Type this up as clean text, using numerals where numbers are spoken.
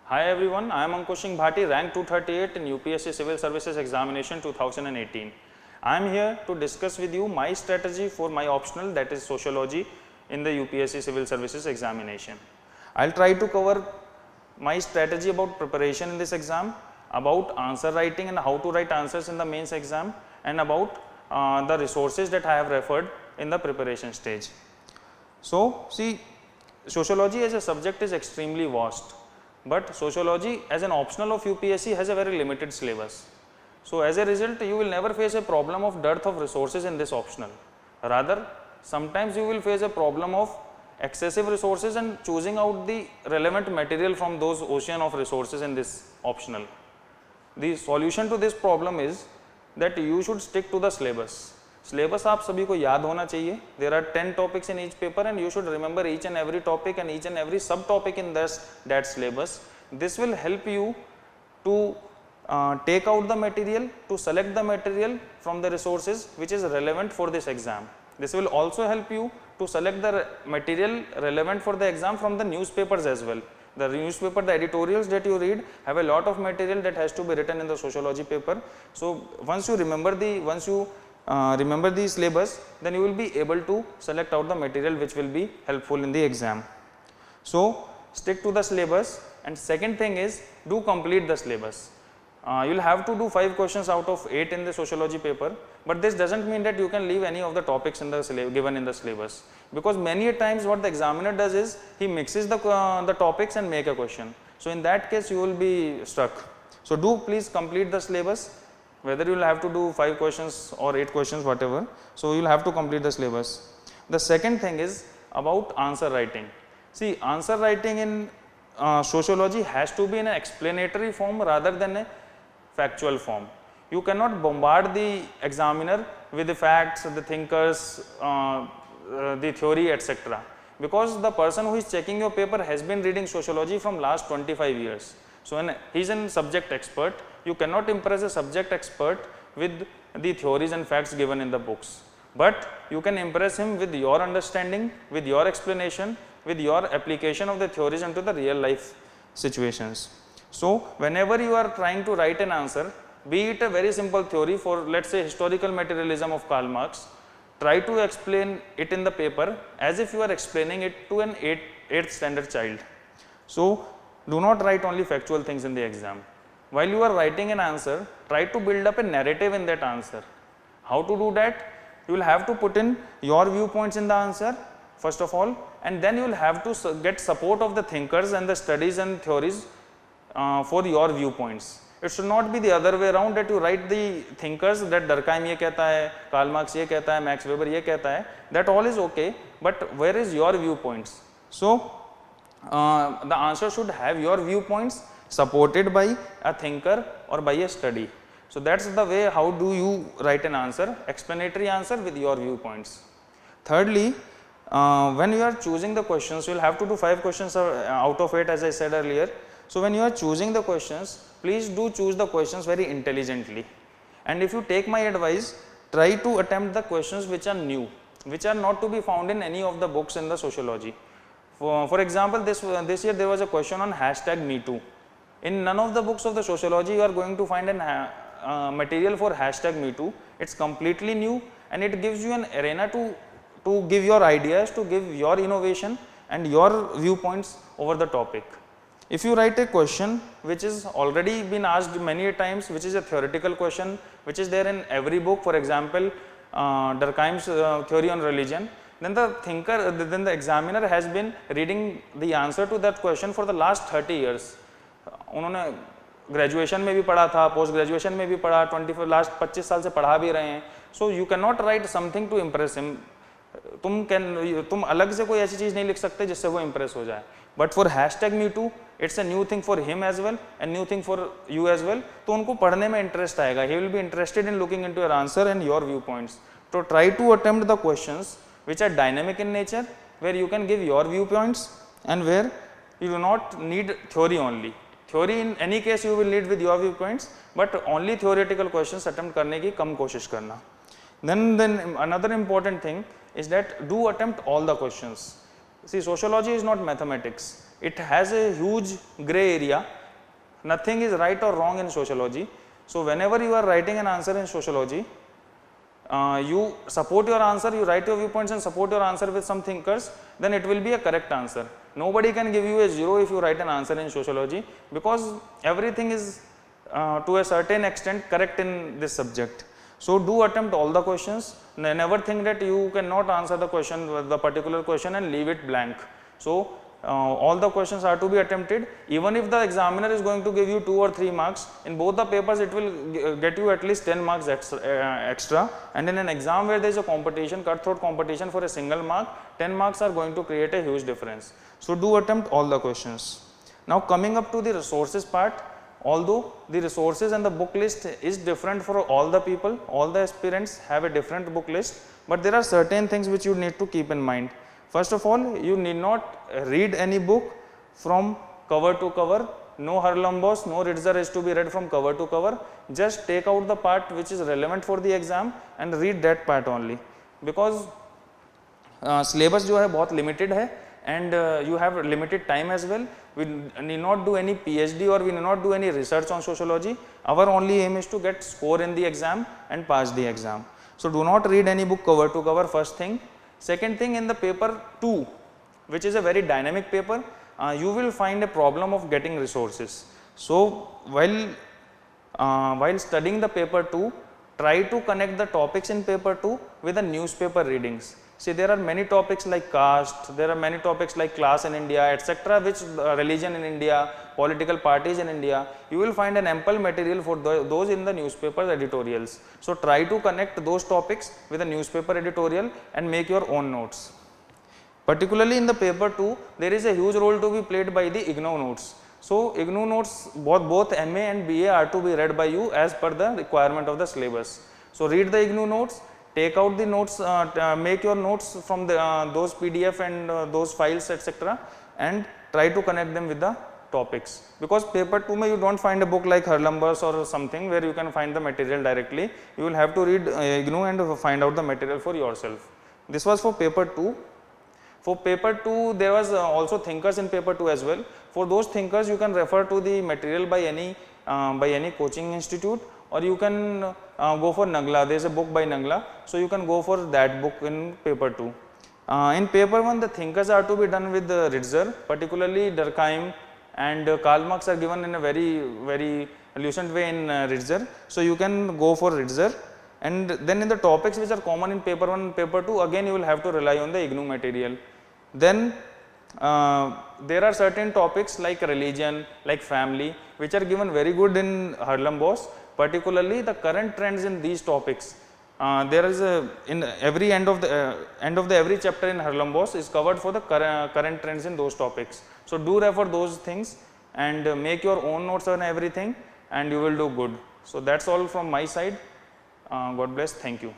Hi everyone, I am Ankush Singh Bhati, rank 238 in UPSC Civil Services Examination 2018. I am here to discuss with you my strategy for my optional, that is Sociology, in the UPSC Civil Services Examination. I will try to cover my strategy about preparation in this exam, about answer writing and how to write answers in the mains exam, and about the resources that I have referred in the preparation stage. So, see, Sociology as a subject is extremely vast, but Sociology as an optional of UPSC has a very limited syllabus. So, as a result, you will never face a problem of dearth of resources in this optional. Rather, sometimes you will face a problem of excessive resources and choosing out the relevant material from those ocean of resources in this optional. The solution to this problem is that you should stick to the syllabus. Syllabus आप सभी को याद होना चाहिए. There are 10 topics in each paper and you should remember each and every topic and each and every subtopic in that syllabus. This will help you to take out the material, to select the material from the resources which is relevant for this exam. This will also help you to select the material relevant for the exam from the newspapers as well. The newspaper, the editorials that you read have a lot of material that has to be written in the Sociology paper. So, once you remember the syllabus, then you will be able to select out the material which will be helpful in the exam. So, stick to the syllabus, and second thing is do complete the syllabus. You will have to do 5 questions out of 8 in the Sociology paper, but this does not mean that you can leave any of the topics in the given in the syllabus, because many a times what the examiner does is he mixes the topics and make a question. So, in that case you will be stuck. So, do please complete the syllabus, whether you will have to do 5 questions or 8 questions, whatever. So, you will have to complete the syllabus. The second thing is about answer writing. See, answer writing in Sociology has to be in an explanatory form rather than a factual form. You cannot bombard the examiner with the facts, the thinkers, the theory, etc. Because the person who is checking your paper has been reading Sociology from last 25 years. So, when he is a subject expert, you cannot impress a subject expert with the theories and facts given in the books, but you can impress him with your understanding, with your explanation, with your application of the theories into the real life situations. So, whenever you are trying to write an answer, be it a very simple theory for, let us say, historical materialism of Karl Marx, try to explain it in the paper as if you are explaining it to an 8th standard child. So, do not write only factual things in the exam. While you are writing an answer, try to build up a narrative in that answer. How to do that? You will have to put in your viewpoints in the answer first of all, and then you will have to get support of the thinkers and the studies and theories for your viewpoints. It should not be the other way around, that you write the thinkers, that Durkheim ye kehta hai, Karl Marx ye kehta hai, Max Weber ye kehta hai, that all is okay, but where is your viewpoints? So, the answer should have your viewpoints supported by a thinker or by a study. So, that is the way how do you write an answer, explanatory answer with your viewpoints. Thirdly, when you are choosing the questions, you will have to do 5 questions out of 8, as I said earlier. So, when you are choosing the questions, please do choose the questions very intelligently, and if you take my advice, try to attempt the questions which are new, which are not to be found in any of the books in the Sociology. For example, this year there was a question on #MeToo. In none of the books of the Sociology you are going to find a material for #MeToo. It is completely new, and it gives you an arena to give your ideas, to give your innovation and your viewpoints over the topic. If you write a question which is already been asked many times, which is a theoretical question, which is there in every book, for example, Durkheim's theory on religion, then the examiner has been reading the answer to that question for the last 30 years. उन्होंने graduation में भी पढ़ा था, post graduation में भी पढ़ा, last 25 साल से पढ़ा भी रहे हैं. So you can not write something to impress him. तुम अलग से कोई ऐसी चीज़ नहीं लिख सकते जिससे वो इम्प्रेस हो जाए. But for #MeToo it's a new thing for him as well and new thing for you as well. तो उनको पढ़ने में इंटरेस्ट आएगा. He will be interested in looking into your answer and your view points. तो try to attempt the questions which are dynamic in nature, where you can give your viewpoints and where you do not need theory only. Theory in any case you will need with your viewpoints, but only theoretical questions attempt करने की कम कोशिश करना. Then another important thing is that do attempt all the questions. See, sociology is not mathematics. It has a huge gray area nothing is right or wrong in sociology. So whenever you are writing an answer in sociology, you support your answer, you write your viewpoints and support your answer with some thinkers, then it will be a correct answer. Nobody can give you a 0 if you write an answer in sociology, because everything is to a certain extent correct in this subject. So do attempt all the questions. Never think that you cannot answer the question, the particular question, and leave it blank. So all the questions are to be attempted. Even if the examiner is going to give you 2 or 3 marks, in both the papers it will get you at least 10 marks extra, and in an exam where there is a competition, cutthroat competition for a single mark, 10 marks are going to create a huge difference. So do attempt all the questions. Now coming up to the resources part, although the resources and the book list is different for all the people, all the aspirants have a different book list, but there are certain things which you need to keep in mind. First of all, you need not read any book from cover to cover. No Harlem Boss, no Ritzer is to be read from cover to cover. Just take out the part which is relevant for the exam and read that part only, because syllabus जो है बहुत limited है, and you have limited time as well. We need not do any PhD or we need not do any research on sociology. Our only aim is to get score in the exam and pass the exam. So do not read any book cover to cover, first thing. Second thing, in the paper 2, which is a very dynamic paper, you will find a problem of getting resources. So while studying the paper 2, try to connect the topics in paper 2 with the newspaper readings. See, there are many topics like caste, there are many topics like class in India, etc., which religion in India, political parties in India, you will find an ample material for those in the newspaper editorials. So try to connect those topics with a newspaper editorial and make your own notes. Particularly in the paper 2, there is a huge role to be played by the IGNOU notes. So IGNOU notes, both MA and BA are to be read by you as per the requirement of the syllabus. So read the IGNOU notes, take out the notes, make your notes from those PDF and those files, etc., and try to connect them with the topics. Because paper 2 mein you don't find a book like Harlem Boss or something where you can find the material directly. You will have to read IGNOU and find out the material for yourself. This was for paper 2. For paper 2, there was also thinkers in paper 2 as well. For those thinkers, you can refer to the material by any coaching institute, or you can go for Nagla. There is a book by Nagla, so you can go for that book in paper 2. In paper 1, the thinkers are to be done with Ritzer, particularly Durkheim and Karl Marx are given in a very lucent way in Ritzer. So you can go for Ritzer. And then in the topics which are common in paper 1 and paper 2, again you will have to rely on the IGNOU material. Then there are certain topics like religion, like family, which are given very good in Harlem Boss. Particularly the current trends in these topics. There is in every end of every chapter in Harlem Boss is covered for the current trends in those topics. So do refer those things and make your own notes on everything, and you will do good. So that's all from my side. God bless. Thank you.